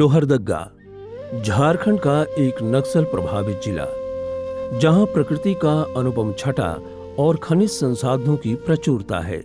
लोहरदग्गा झारखंड का एक नक्सल प्रभावित जिला, जहां प्रकृति का अनुपम छटा और खनिज संसाधनों की प्रचुरता है।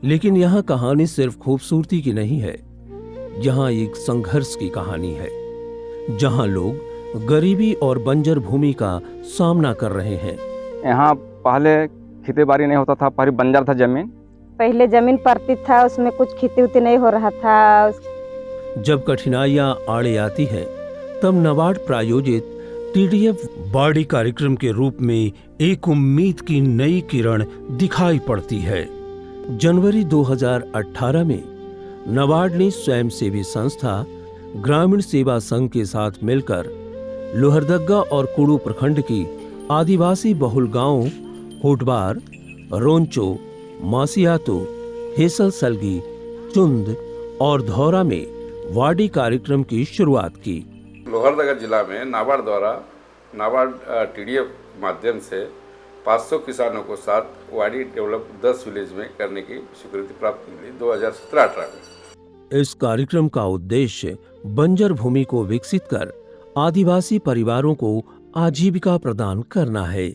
लेकिन यहां कहानी सिर्फ खूबसूरती की नहीं है, यहां एक संघर्ष की कहानी है, जहां लोग गरीबी और बंजर भूमि का सामना कर रहे हैं। यहाँ पहले खेती बाड़ी नहीं होता था, पहले बंजर था जमीन। पहले जमीन पड़ती था, उसमें कुछ खेती उती नहीं हो रहा था। जब कठिनाइयां आड़े आती हैं, तब नाबार्ड प्रायोजित TDF बाड़ी कार्यक्रम के रूप में एक उम्मीद की नई किरण दिखाई पड़ती है। जनवरी 2018 में नाबार्ड ने स्वयंसेवी संस्था ग्रामीण सेवा संघ के साथ मिलकर लोहरदग्गा और कुड़ू प्रखंड की आदिवासी बहुल गांवों होटबार, रोंचो, मासियातो, हेसल सलगी, चुंद और धौरा में वाड़ी कार्यक्रम की शुरुआत की। लोहरदगा जिला में नाबार्ड द्वारा नाबार्ड TDF माध्यम से 500 किसानों को साथ वाड़ी डेवलप 10 विलेज में करने की स्वीकृति प्राप्त मिली 2017-18 में। इस कार्यक्रम का उद्देश्य बंजर भूमि को विकसित कर आदिवासी परिवारों को आजीविका प्रदान करना है।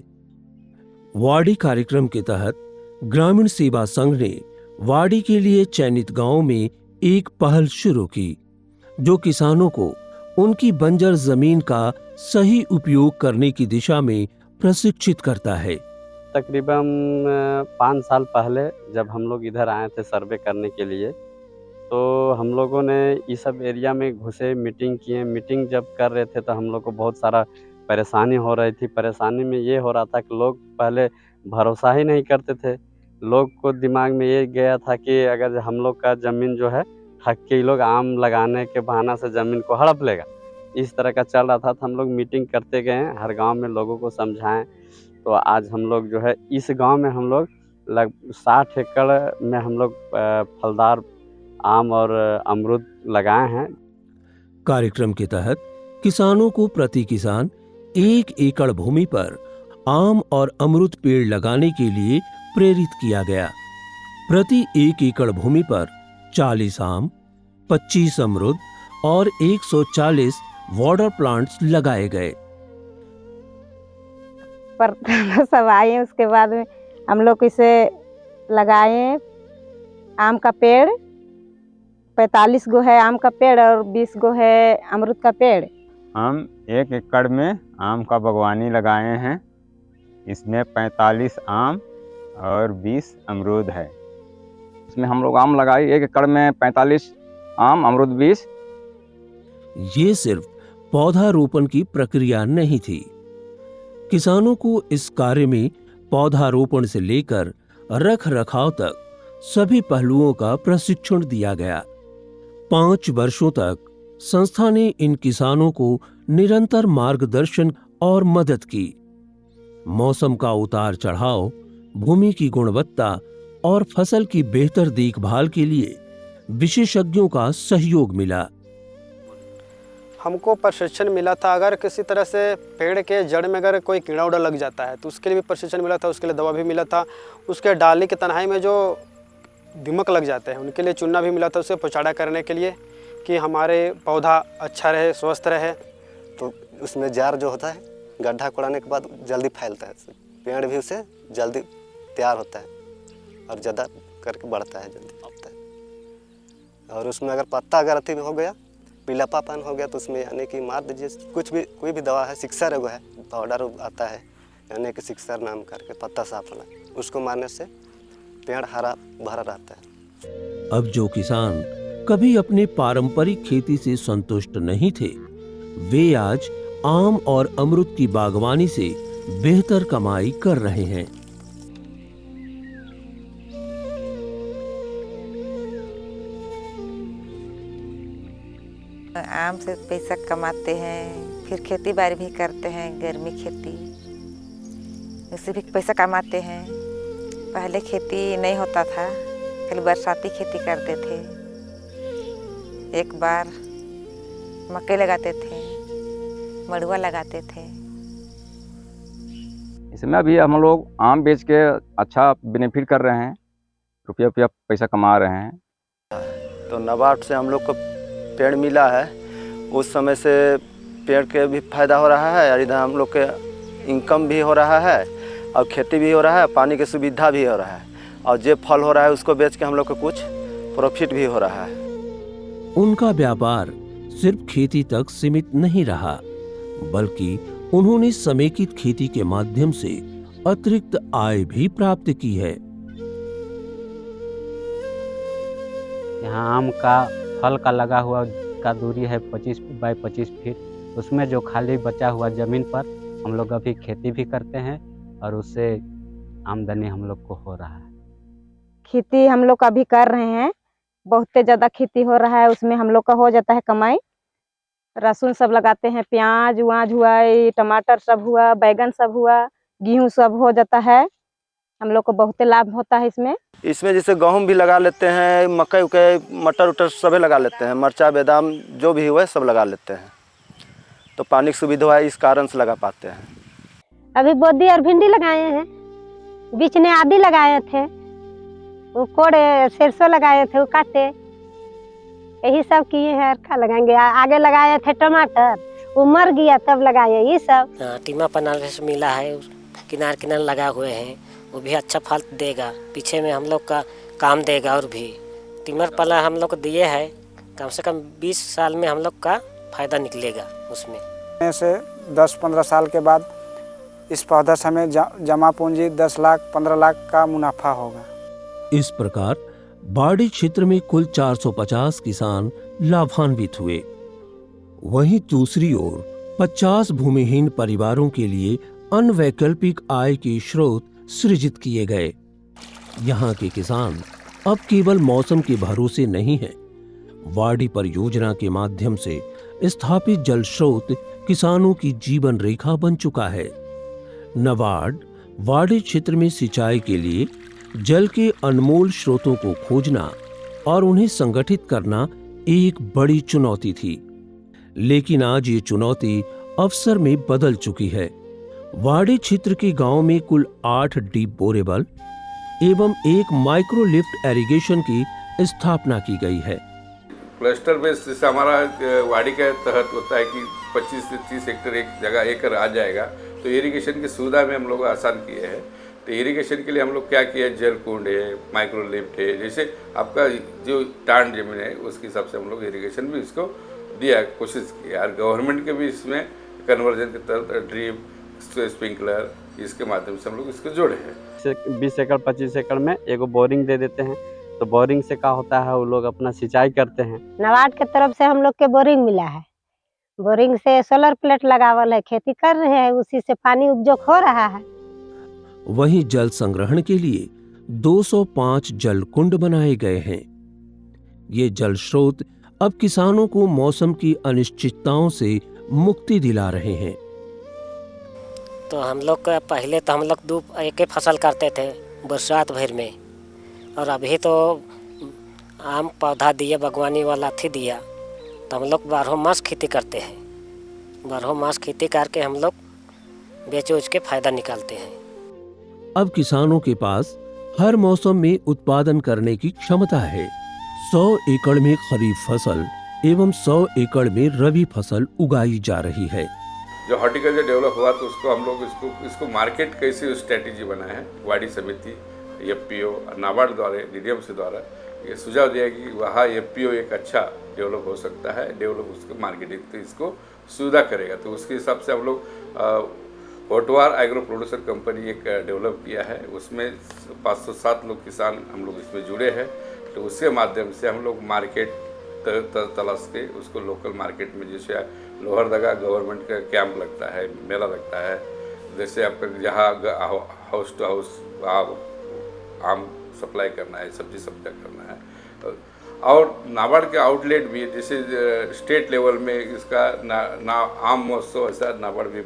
वाड़ी कार्यक्रम के तहत ग्रामीण सेवा संघ ने वाड़ी के लिए चयनित गांवों में एक पहल शुरू की, जो किसानों को उनकी बंजर जमीन का सही उपयोग करने की दिशा में प्रशिक्षित करता है। तकरीबन 5 साल पहले जब हम लोग इधर आए थे सर्वे करने के लिए, तो हम लोगों ने इस सब एरिया में घुसे, मीटिंग किए। मीटिंग जब कर रहे थे तो हम लोग को बहुत सारा परेशानी हो रही थी। परेशानी में ये हो रहा था कि लोग पहले भरोसा ही नहीं करते थे। लोग को दिमाग में ये गया था कि अगर हम लोग का ज़मीन जो है ठग के लोग आम लगाने के बहाना से ज़मीन को हड़प लेगा, इस तरह का चल रहा था। तो हम लोग मीटिंग करते गए, हर गांव में लोगों को समझाएं। तो आज हम लोग जो है इस गांव में हम लोग 60 एकड़ में हम लोग फलदार आम और अमरूद लगाए हैं। कार्यक्रम के तहत किसानों को प्रति किसान 1 एकड़ भूमि पर आम और अमरूद पेड़ लगाने के लिए प्रेरित किया गया। प्रति 1 एकड़ भूमि पर 40 आम, 25 अमरूद और 140 वाटर प्लांट्स लगाए गए। पर सब आए, उसके बाद में हम लोग इसे लगाए। आम का पेड़ 45 गो है आम का पेड़ और 20 गो है अमरूद का पेड़। हम 1 एकड़ में आम का बागवानी लगाए हैं। इसमें 45 आम और 20 अमरूद है। इसमें हम लोग आम लगाए 1 एकड़ में 45 आम, अमरूद 20। ये सिर्फ पौधारोपण की प्रक्रिया नहीं थी। किसानों को इस कार्य में पौधारोपण से लेकर रख रखाव तक सभी पहलुओं का प्रशिक्षण दिया गया। 5 वर्षों तक संस्था ने इन किसानों को निरंतर मार्गदर्शन और मदद की। मौसम का उतार चढ़ाव, भूमि की गुणवत्ता और फसल की बेहतर देखभाल के लिए विशेषज्ञों का सहयोग मिला। हमको प्रशिक्षण मिला था, अगर किसी तरह से पेड़ के जड़ में अगर कोई कीड़ा उड़ा लग जाता है तो उसके लिए भी प्रशिक्षण मिला था, उसके लिए दवा भी मिला था। उसके डाली के तन्हाई में जो दीमक लग जाते हैं उनके लिए चूना भी मिला था, उसे पुचाड़ा करने के लिए कि हमारे पौधा अच्छा रहे, स्वस्थ रहे। तो उसमें जार जो होता है, गड्ढा कोड़ाने के बाद जल्दी फैलता है, पेड़ भी उससे जल्दी तैयार होता है और ज़्यादा करके बढ़ता है, जल्दी बढ़ता है। और उसमें अगर पत्ता अगर अति हो गया, पीलापापन हो गया, तो उसमें यानी कि मार दीजिए कुछ भी, कोई भी दवा है, सिक्सर है पाउडर आता है, यानी कि सिक्सर नाम करके पत्ता साफ होना, उसको मारने से पेड़ हरा भरा रहता है। अब जो किसान कभी अपने पारंपरिक खेती से संतुष्ट नहीं थे, वे आज आम और अमरूद की बागवानी से बेहतर कमाई कर रहे हैं। आम से पैसा कमाते हैं, फिर खेती बाड़ी भी करते हैं, गर्मी खेती, उससे भी पैसा कमाते हैं। पहले खेती नहीं होता था, खाली बरसाती खेती करते थे। एक बार मकई लगाते थे, मड़ुआ लगाते थे। इसमें अभी हम लोग आम बेच के अच्छा बेनिफिट कर रहे हैं, रुपया पैसा कमा रहे हैं। तो नाबार्ड से हम लोग को पेड़ मिला है उस समय से पेड़ के भी फायदा हो रहा है और इधर हम लोग के इनकम भी हो रहा है और खेती भी हो रहा है, पानी की सुविधा भी हो रहा है और जो फल हो रहा है उसको बेच के हम लोग को कुछ प्रॉफिट भी हो रहा है। उनका व्यापार सिर्फ खेती तक सीमित नहीं रहा, बल्कि उन्होंने समेकित खेती के माध्यम से अतिरिक्त आय भी प्राप्त की है। यहाँ आम का फल का लगा हुआ का दूरी है 25 बाय 25 फीट। उसमें जो खाली बचा हुआ ज़मीन पर हम लोग अभी खेती भी करते हैं और उससे आमदनी हम लोग को हो रहा है। खेती हम लोग अभी कर रहे हैं, बहुत ज़्यादा खेती हो रहा है, उसमें हम लोग का हो जाता है कमाई। लहसुन सब लगाते हैं, प्याज वाज हुआ, ये टमाटर सब हुआ, बैगन सब हुआ, गेहूँ सब हो जाता है, हम लोग को बहुत लाभ होता है इसमें। इसमें जैसे गेहूँ भी लगा लेते हैं, मकई उकई मटर उटर सभी लगा लेते हैं, मिर्चा बादाम जो भी हुआ सब लगा लेते हैं। तो पानी की सुविधा है, इस कारण से लगा पाते हैं। अभी बोदी और भिंडी लगाए हैं, बीच में आदि लगाए थे, वो कोड़े सरसों लगाए थे, वो काटे, यही सब किए हैं। क्या लगाएंगे? आगे लगाए थे टमाटर, वो मर गया तब लगाए ये सब। टीमा पनाल से मिला है, किनार किनार लगा हुए हैं, वो भी अच्छा फल देगा, पीछे में हम लोग का काम देगा। और भी टिमर पला हम लोग को दिए है, कम से कम 20 साल में हम लोग का फायदा निकलेगा उसमें। से 10-15 साल के बाद इस पौधा से हमें जमा पूंजी 10 लाख 15 लाख का मुनाफा होगा। इस प्रकार बाड़ी क्षेत्र में कुल 450 किसान लाभान्वित हुए। वहीं दूसरी ओर 50 भूमिहीन परिवारों के लिए अनवैकल्पिक आय के स्रोत सृजित किए गए। यहाँ के किसान अब केवल मौसम के भरोसे नहीं हैं। वाड़ी परियोजना के माध्यम से स्थापित जल स्रोत किसानों की जीवन रेखा बन चुका है। नाबार्ड वाड़ी क्षेत्र में सिंचाई के लिए जल के अनमोल स्रोतों को खोजना और उन्हें संगठित करना एक बड़ी चुनौती थी, लेकिन आज ये चुनौती अवसर में बदल चुकी है। वाड़ी क्षेत्र के गांव में कुल 8 डीप बोरेबल एवं एक माइक्रो लिफ्ट एरीगेशन की स्थापना की गई है। क्लस्टर बेस जैसे हमारा वाड़ी के तहत होता है कि 25 से 30 हेक्टेयर एक जगह एकड़ आ जाएगा, तो इरिगेशन की सुविधा में हम लोग आसान किए हैं। तो इरिगेशन के लिए हम लोग क्या किए, जल कुंड है, माइक्रो लिफ्ट है, जैसे आपका जो टांड जमीन है उसके हिसाब से हम लोग इरिगेशन भी इसको दिया, कोशिश की। और गवर्नमेंट के भी इसमें कन्वर्जन के तहत ड्रिप स्प्रिंकलर इसके माध्यम से हम लोग इसको जोड़े हैं। 20 एकड़ 25 एकड़ में एगो बोरिंग दे देते हैं, तो बोरिंग से क्या होता है, वो लोग अपना सिंचाई करते हैं। नाबार्ड के तरफ से हम लोग के बोरिंग मिला है, बोरिंग से सोलर प्लेट लगावल है, खेती कर रहे हैं, उसी से पानी उपयोग हो रहा है। वहीं जल संग्रहण के लिए 205 जल कुंड बनाए गए हैं। ये जल स्रोत अब किसानों को मौसम की अनिश्चितताओं से मुक्ति दिला रहे हैं। तो हम लोग का पहले तो हम लोग एक ही फसल करते थे बरसात भर में, और अभी तो आम पौधा दिया, बागवानी वाला थी दिया, तो हम लोग 12 मास खेती करते हैं। 12 मास खेती करके हम लोग बेच उच के फायदा निकालते हैं। अब किसानों के पास हर मौसम में उत्पादन करने की क्षमता है। 100 एकड़ में खरीफ फसल एवं 100 एकड़ में रबी फसल उगाई जा रही है। जो हॉर्टिकल्चर डेवलप हुआ तो उसको हम लोग इसको मार्केट कैसे स्ट्रेटेजी बनाए हैं। वाड़ी समिति, एफपीओ और नाबार्ड द्वारा, डीडीएम से द्वारा ये सुझाव दिया कि वहाँ एफपीओ एक अच्छा डेवलप हो सकता है, डेवलप उसको मार्केटिंग तो इसको सुविधा करेगा। तो उसके हिसाब से हम लोग होटवार एग्रो प्रोड्यूसर कंपनी एक डेवलप किया है, उसमें 507 लोग किसान हम लोग इसमें जुड़े हैं। तो उसके माध्यम से हम लोग मार्केट तलाश के उसको लोकल मार्केट में, जैसे लोहरदगा गवर्नमेंट का कैंप लगता है, मेला लगता है, जैसे आपका जहाँ हाउस टू हाउस आम सप्लाई करना है, सब्जी सप्लाई करना है। और नाबार्ड के आउटलेट भी, जैसे स्टेट लेवल में इसका ना आम महोत्सव ऐसा नाबार्ड भी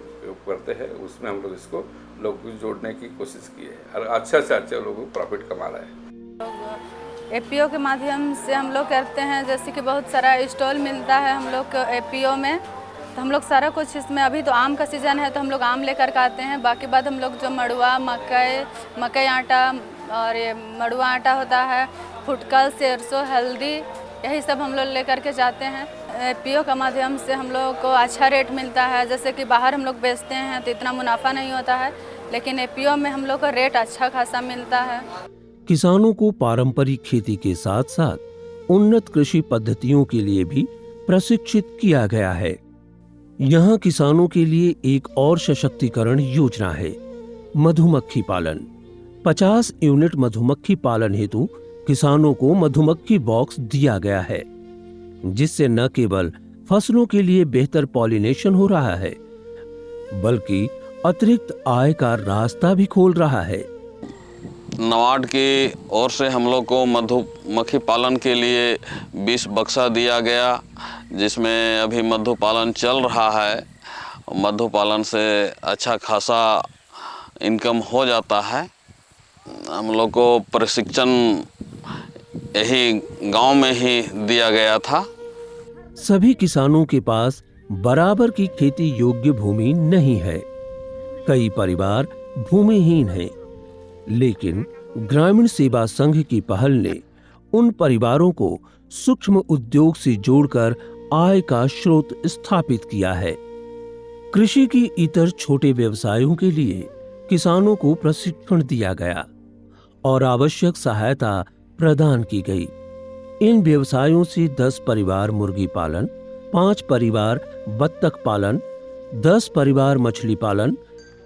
करते हैं, उसमें हम लोग इसको लोगों को जोड़ने की कोशिश की है और अच्छा से अच्छा लोगों को प्रॉफिट कमा रहा है। एपीओ के माध्यम से हम लोग करते हैं, जैसे कि बहुत सारा स्टॉल मिलता है हम लोग एपीओ में, तो हम लोग सारा कुछ इसमें, अभी तो आम का सीज़न है तो हम लोग आम लेकर के आते हैं। बाकी बाद हम लोग जो मड़ुआ, मकई आटा और ये मड़ुआ आटा होता है, फुटकल, सरसों, हल्दी, यही सब हम लोग लेकर के जाते हैं। एपीओ का माध्यम से हम लोग को अच्छा रेट मिलता है। जैसे कि बाहर हम लोग बेचते हैं तो इतना मुनाफा नहीं होता है, लेकिन एपीओ में हम लोग को रेट अच्छा खासा मिलता है। किसानों को पारंपरिक खेती के साथ साथ उन्नत कृषि पद्धतियों के लिए भी प्रशिक्षित किया गया है। यहाँ किसानों के लिए एक और सशक्तिकरण योजना है, मधुमक्खी पालन। 50 यूनिट मधुमक्खी पालन हेतु किसानों को मधुमक्खी बॉक्स दिया गया है, जिससे न केवल फसलों के लिए बेहतर पॉलिनेशन हो रहा है, बल्कि अतिरिक्त आय का रास्ता भी खोल रहा है। नाबार्ड की ओर से हम लोग को मधुमक्खी पालन के लिए 20 बक्सा दिया गया, जिसमें अभी मधु पालन चल रहा है। मधु पालन से अच्छा खासा इनकम हो जाता है। हम लोग को प्रशिक्षण यही गांव में ही दिया गया था। सभी किसानों के पास बराबर की खेती योग्य भूमि नहीं है। कई परिवार भूमिहीन हैं, लेकिन ग्रामीण सेवा संघ की पहल ने उन परिवारों को सूक्ष्म उद्योग से जोड़कर आय का स्रोत स्थापित किया है। कृषि की इतर छोटे व्यवसायों के लिए किसानों को प्रशिक्षण दिया गया और आवश्यक सहायता प्रदान की गई। इन व्यवसायों से 10 परिवार मुर्गी पालन, 5 परिवार बत्तख पालन, 10 परिवार मछली पालन,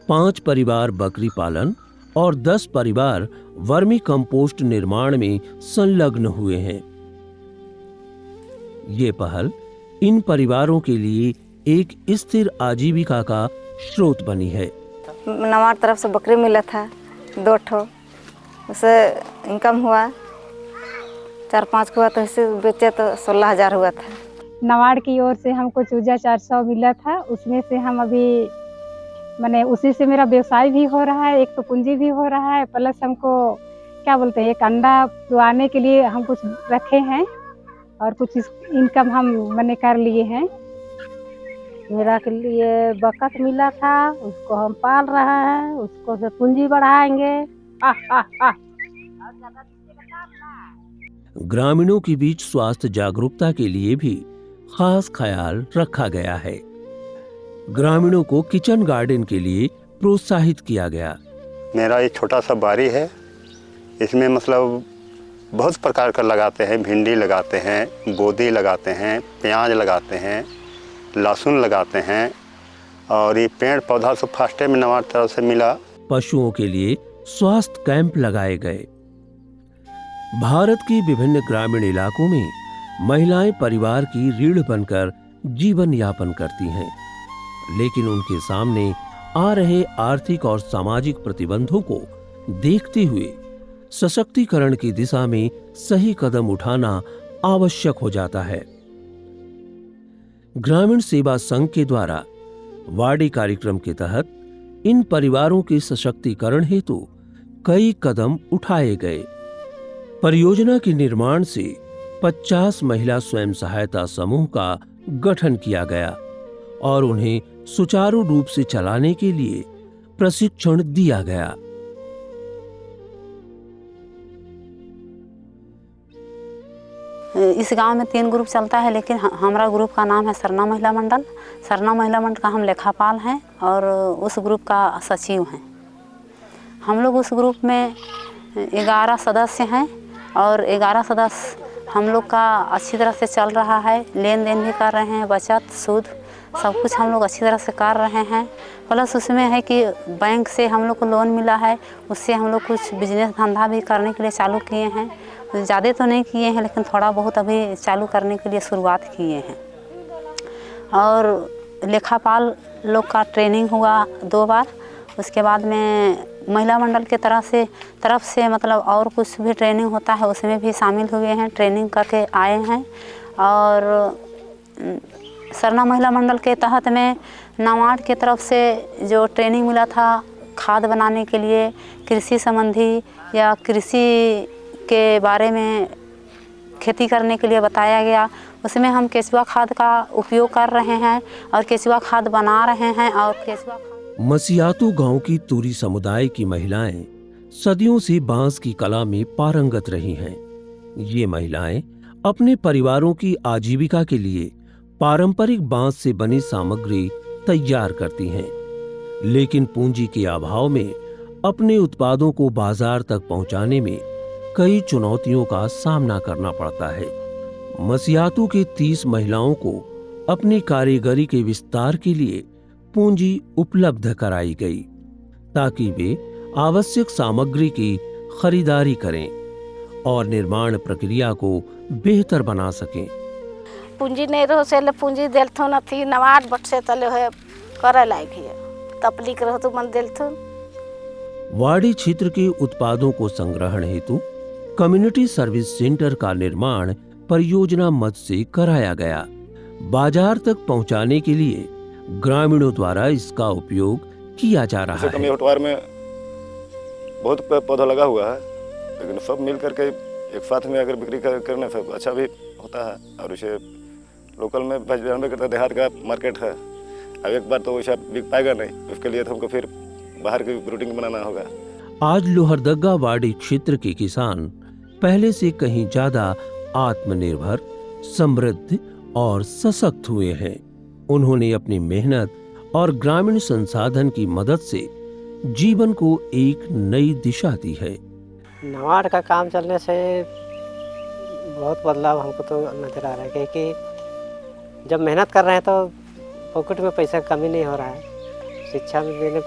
5 परिवार बकरी पालन और 10 परिवार वर्मी कंपोस्ट निर्माण में संलग्न हुए हैं। ये पहल इन परिवारों के लिए एक स्थिर आजीविका का स्रोत बनी है। नवाड तरफ से बकरी मिला था 2 ठो, उसे इनकम हुआ 4-5 हुआ, तो इसे बेचे तो 16,000 हुआ था। नवाड की ओर से हमको चूजा 400 मिला था, उसमें से हम अभी मैंने उसी से मेरा व्यवसाय भी हो रहा है, एक तो पूंजी भी हो रहा है, प्लस हमको क्या बोलते हैं, एक अंडा दुआने के लिए हम कुछ रखे हैं और कुछ इनकम हम मैंने कर लिए हैं। मेरा के लिए बकत मिला था, उसको हम पाल रहे हैं, उसको से पूंजी बढ़ाएंगे। ग्रामीणों के बीच स्वास्थ्य जागरूकता के लिए भी खास ख्याल रखा गया है। ग्रामीणों को किचन गार्डन के लिए प्रोत्साहित किया गया। मेरा एक छोटा सा बाड़ी है, इसमें मतलब बहुत प्रकार का लगाते हैं। भिंडी लगाते हैं, बोदी लगाते हैं, प्याज लगाते हैं, लहसुन लगाते हैं और ये पेड़ पौधा सब फास्टे में नवाड तरफ से मिला। पशुओं के लिए स्वास्थ्य कैंप लगाए गए। भारत के विभिन्न ग्रामीण इलाकों में महिलाएं परिवार की रीढ़ बनकर जीवन यापन करती हैं, लेकिन उनके सामने आ रहे आर्थिक और सामाजिक प्रतिबंधों को देखते हुए सशक्तिकरण की दिशा में सही कदम उठाना आवश्यक हो जाता है। ग्रामीण सेवा संघ के द्वारा वाड़ी कार्यक्रम के तहत इन परिवारों के सशक्तिकरण हेतु कई कदम उठाए गए। परियोजना के निर्माण से 50 महिला स्वयं सहायता समूह का गठन किया गया और उन्हें सुचारू रूप से चलाने के लिए प्रशिक्षण दिया गया। इस गांव में 3 ग्रुप चलता है, लेकिन हमारा ग्रुप का नाम है सरना महिला मंडल। सरना महिला मंडल का हम लेखापाल हैं और उस ग्रुप का सचिव हैं। हम लोग उस ग्रुप में 11 सदस्य हैं और 11 सदस्य हम लोग का अच्छी तरह से चल रहा है। लेन देन भी कर रहे हैं, बचत सूद सब कुछ हम लोग अच्छी तरह से कर रहे हैं। प्लस उसमें है कि बैंक से हम लोग को लोन मिला है, उससे हम लोग कुछ बिजनेस धंधा भी करने के लिए चालू किए हैं। ज़्यादा तो नहीं किए हैं, लेकिन थोड़ा बहुत अभी चालू करने के लिए शुरुआत किए हैं। और लेखापाल लोग का ट्रेनिंग हुआ 2 बार। उसके बाद में महिला मंडल के तरफ से मतलब और कुछ भी ट्रेनिंग होता है, उसमें भी शामिल हुए हैं, ट्रेनिंग करके आए हैं। और सरना महिला मंडल के तहत में नाबार्ड के तरफ से जो ट्रेनिंग मिला था खाद बनाने के लिए, कृषि संबंधी या कृषि के बारे में खेती करने के लिए बताया गया। उसमें हम केचुआ खाद का उपयोग कर रहे हैं और केचुआ खाद बना रहे हैं। और केचुआ मसियातू गांव की तूरी समुदाय की महिलाएं सदियों से बांस की कला में पारंगत रही हैं। ये महिलाएं अपने परिवारों की आजीविका के लिए पारंपरिक बांस से बनी सामग्री तैयार करती हैं, लेकिन पूंजी के अभाव में अपने उत्पादों को बाजार तक पहुंचाने में कई चुनौतियों का सामना करना पड़ता है। मसियातू के 30 महिलाओं को अपनी कारीगरी के विस्तार के लिए पूंजी उपलब्ध कराई गई ताकि वे आवश्यक सामग्री की खरीदारी करें और निर्माण प्रक्रिया को बेहतर बना सकें। पूंजी नहीं रहो से पूंजी देलथो न थी नवाज बट से तले है करे लायक है तपलीक रहो तो मन देलथो। वाड़ी क्षेत्र के उत्पादों को संग्रहण हेतु कम्युनिटी सर्विस सेंटर का निर्माण परियोजना मद से कराया गया। बाजार तक पहुंचाने के लिए ग्रामीणों द्वारा इसका उपयोग किया जा रहा है। कमियोटवार में बहुत पौधा लगा हुआ है, लेकिन सब मिल करके एक साथ में अगर बिक्री करने से अच्छा भी होता है और इसे लोकल में जानवे करता देहात का मार्केट है। अब एक बार तो वैसा बिक पाएगा नहीं, उसके लिए तो हमको फिर बाहर की रूटिंग बनाना होगा। आज लोहरदगा वाड़ी क्षेत्र के किसान पहले से कहीं ज्यादा आत्मनिर्भर, समृद्ध और सशक्त हुए हैं। उन्होंने अपनी मेहनत और ग्रामीण संसाधन की मदद से जीवन को एक नई दिशा दी है। नवाड़ का काम चलने से बहुत बदलाव हमको तो नजर आ रहा है, क्योंकि जब मेहनत कर रहे हैं तो पॉकेट में पैसा कमी नहीं हो रहा है। शिक्षा में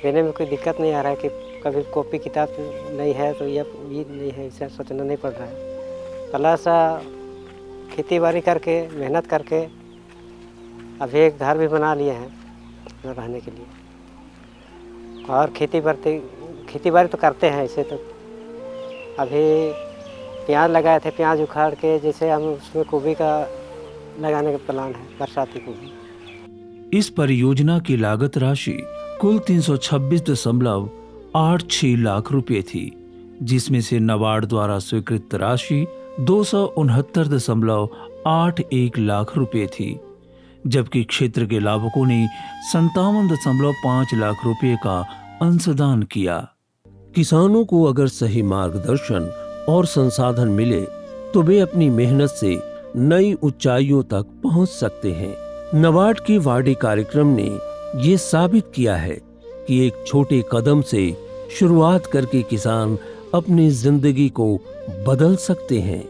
देने में कोई दिक्कत नहीं आ रहा है कि कभी कॉपी किताब नहीं है तो ये नहीं है, इसे सोचना नहीं पड़ रहा है। प्लस खेती बाड़ी करके मेहनत करके अभी एक घर भी बना लिए हैं रहने के लिए, और खेती बाड़ी तो करते हैं। ऐसे तो अभी प्याज लगाए थे, प्याज उखाड़ के जैसे हम उसमें गोभी का लगाने का प्लान है, बरसाती गोभी। इस परियोजना की लागत राशि कुल 326.86 लाख रुपए थी, जिसमें से नबार्ड द्वारा स्वीकृत राशि 269.81 लाख रुपए थी, जबकि क्षेत्र के लाभुकों ने 57.5 लाख रुपए का अंशदान किया। किसानों को अगर सही मार्गदर्शन और संसाधन मिले तो वे अपनी मेहनत से नई ऊंचाइयों तक पहुंच सकते हैं। नबार्ड के वाड़ी कार्यक्रम ने ये साबित किया है कि एक छोटे कदम से शुरुआत करके किसान अपनी जिंदगी को बदल सकते हैं।